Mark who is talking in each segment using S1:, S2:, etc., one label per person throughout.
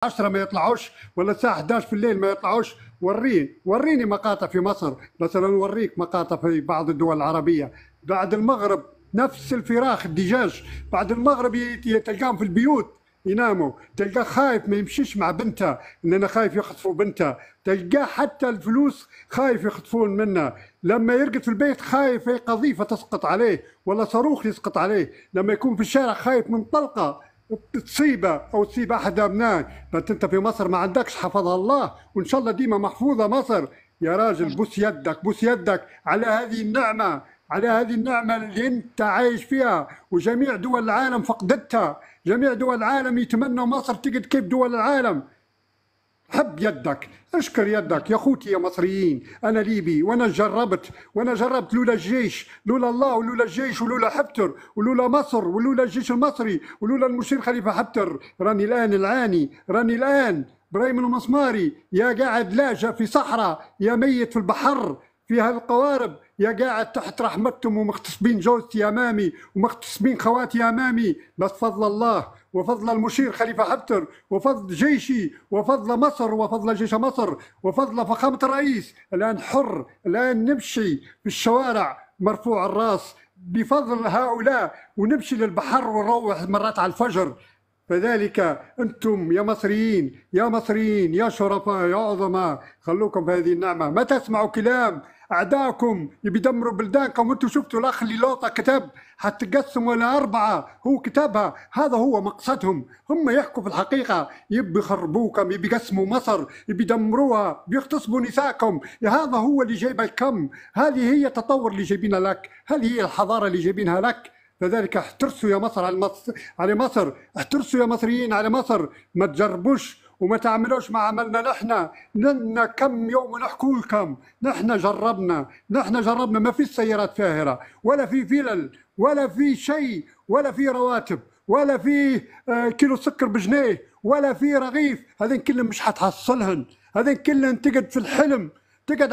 S1: 10 ما يطلعوش، ولا الساعة 11 في الليل ما يطلعوش. وريني مقاطع في مصر مثلا، وريك مقاطع في بعض الدول العربية بعد المغرب نفس الفراخ الدجاج، بعد المغرب تلقاهم في البيوت يناموا، تلقاه خايف ما يمشيش مع بنته لأنه خايف يخطفوا بنته، تلقاه حتى الفلوس خايف يخطفون منه، لما يرقد في البيت خايف أي قذيفة تسقط عليه ولا صاروخ يسقط عليه، لما يكون في الشارع خايف من طلقة تصيبه او تصيب احد ابنائك. بس انت في مصر ما عندكش، حفظها الله وان شاء الله ديما محفوظه مصر. يا راجل بوس يدك، بوس يدك على هذه النعمه، على هذه النعمه اللي انت عايش فيها، وجميع دول العالم فقدتها، جميع دول العالم يتمنوا مصر تقعد كيف دول العالم. حب يدك، اشكر يدك يا اخوتي يا مصريين. انا ليبي وانا جربت لولا الجيش، لولا الله ولولا الجيش ولولا حفتر ولولا مصر ولولا الجيش المصري ولولا المشير خليفه حفتر، راني الان العاني، راني الان برايم المسماري، يا قاعد لاجئ في صحراء، يا ميت في البحر في هالقوارب، يا قاعد تحت رحمتهم ومغتصبين جوزتي امامي ومغتصبين خواتي امامي. بس فضل الله وفضل المشير خليفه حفتر وفضل جيشي وفضل مصر وفضل جيش مصر وفضل فخامه الرئيس، الان حر، الان نمشي في الشوارع مرفوع الراس بفضل هؤلاء، ونمشي للبحر ونروح مرات على الفجر. فذلك انتم يا مصريين، يا مصريين، يا شرفاء، يا عظماء، خلوكم في هذه النعمه، ما تسمعوا كلام اعدائكم يدمروا بلدانكم. وانتم شفتوا الاخ اللي لوطه كتب حتقسموا الى 4، هو كتبها، هذا هو مقصدهم، هم يحكوا في الحقيقه، يبي يخربوكم، يبي يقسموا مصر، يبي يدمروها، بيغتصبوا نساءكم، هذا هو اللي جايب الكم، هذه هي التطور اللي جايبينها لك، هذه هي الحضاره اللي جايبينها لك. لذلك احترسوا يا مصر على مصر، احترسوا يا مصريين على مصر، ما تجربوش وما تعملوش ما عملنا نحن. لنا كم يوم نحكوا لكم، نحن جربنا، ما في سيارات فاهرة ولا في فلل ولا في شيء ولا في رواتب ولا في كيلو سكر بجنيه ولا في رغيف، هذين كلهم مش حتحصلهن، هذين كلهم تقعد في الحلم، تقعد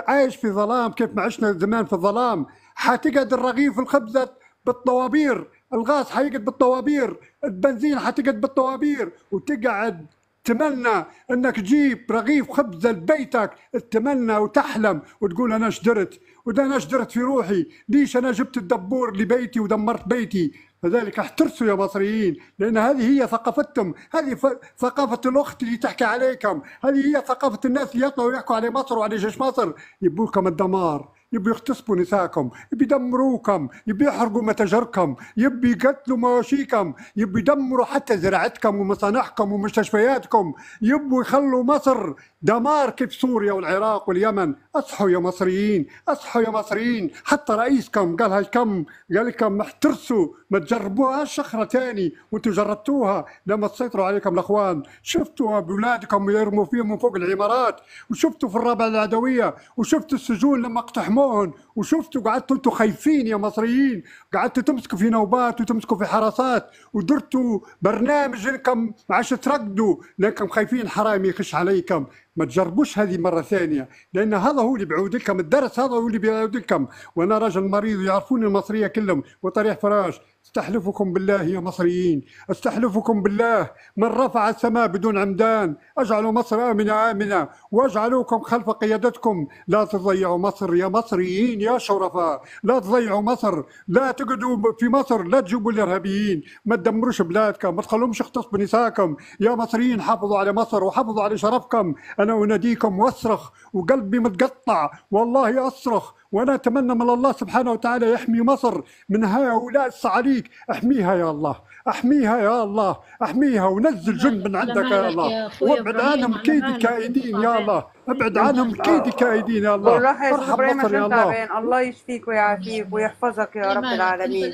S1: عايش في ظلام كيف ما عشنا زمان في الظلام. حتقعد الرغيف الخبزة بالطوابير، الغاز حيقعد بالطوابير، البنزين حتقعد بالطوابير، وتقعد تمنى انك تجيب رغيف خبزه لبيتك، تتمنى وتحلم وتقول انا اشترت، وده انا اشترت في روحي، ليش انا جبت الدبور لبيتي ودمرت بيتي. لذلك احترسوا يا مصريين، لان هذه هي ثقافتهم، هذه ثقافه الاخت اللي تحكي عليكم، هذه هي ثقافه الناس اللي يطلعوا يحكوا على مصر وعلى جيش مصر، يبولكم الدمار، يبي يغتصبوا نساءكم، يبي يدمروكم، يبي يحرقوا متاجركم، يبي يقتلوا مواشيكم، يبي يدمروا حتى زراعتكم ومصانعكم ومستشفياتكم، يبوا يخلوا مصر دمار كيف سوريا والعراق واليمن. اصحوا يا مصريين، اصحوا يا مصريين، حتى رئيسكم قال هالكم، قال لكم احترسوا، ما تجربوهاش شخرة تاني، وانتم جربتوها لما تسيطروا عليكم الاخوان، شفتوا بولادكم يرموا فيهم من فوق العمارات، وشفتوا في الرابعه العدويه، وشفتوا السجون لما اقتحموهن، وشفتوا قعدتوا انتم خايفين يا مصريين، قعدتوا تمسكوا في نوبات وتمسكوا في حراسات، ودرتوا برنامج انكم عاش ترقدوا لانكم خايفين حرامي يخش عليكم. ما تجربوش هذه مرة ثانية، لأن هذا هو اللي بيعود لكم الدرس، هذا هو اللي بيعود لكم. وأنا راجل مريض ويعرفوني المصرية كلهم وطريح فراش، استحلفكم بالله يا مصريين، استحلفكم بالله، من رفع السماء بدون عمدان، اجعلوا مصر آمنة آمنة، واجعلوكم خلف قيادتكم، لا تضيعوا مصر يا مصريين يا شرفاء، لا تضيعوا مصر، لا تقعدوا في مصر، لا تجيبوا الإرهابيين، ما تدمروش بلادكم، ما تخلوهمش يغتصبوا نساءكم، يا مصريين حافظوا على مصر وحافظوا على شرفكم. أنا أناديكم واصرخ وقلبي متقطع، والله أصرخ، وأنا أتمنى من الله سبحانه وتعالى يحمي مصر من هؤلاء الصعاليك، احميها يا الله، احميها يا الله، احميها، ونزل جند من عندك يا الله، وابعد عنهم كيد الكائدين يا الله، ابعد عنهم كيد الكائدين يا الله،
S2: والراحة يا أستاذ
S1: ارحم
S2: إبراهيم
S1: مصر يا
S2: عشان
S1: الله.
S2: تعبان، الله يشفيك ويعافيك ويحفظك يا رب العالمين.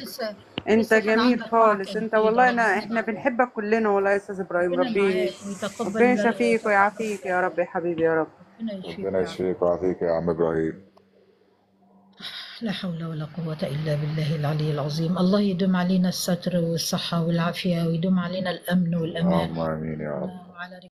S2: انت جميل خالص، انت والله احنا بنحبك كلنا والله يا استاذ ابراهيم، ربنا يشفيك ويعافيك يا رب يا حبيبي يا رب.
S3: ربنا يشفيك ويعافيك يا عم ابراهيم.
S4: لا حول ولا قوة إلا بالله العلي العظيم. الله يدوم علينا الستر والصحة والعافية، ويدوم علينا الأمن والأمان.
S3: اللهم امين يا رب.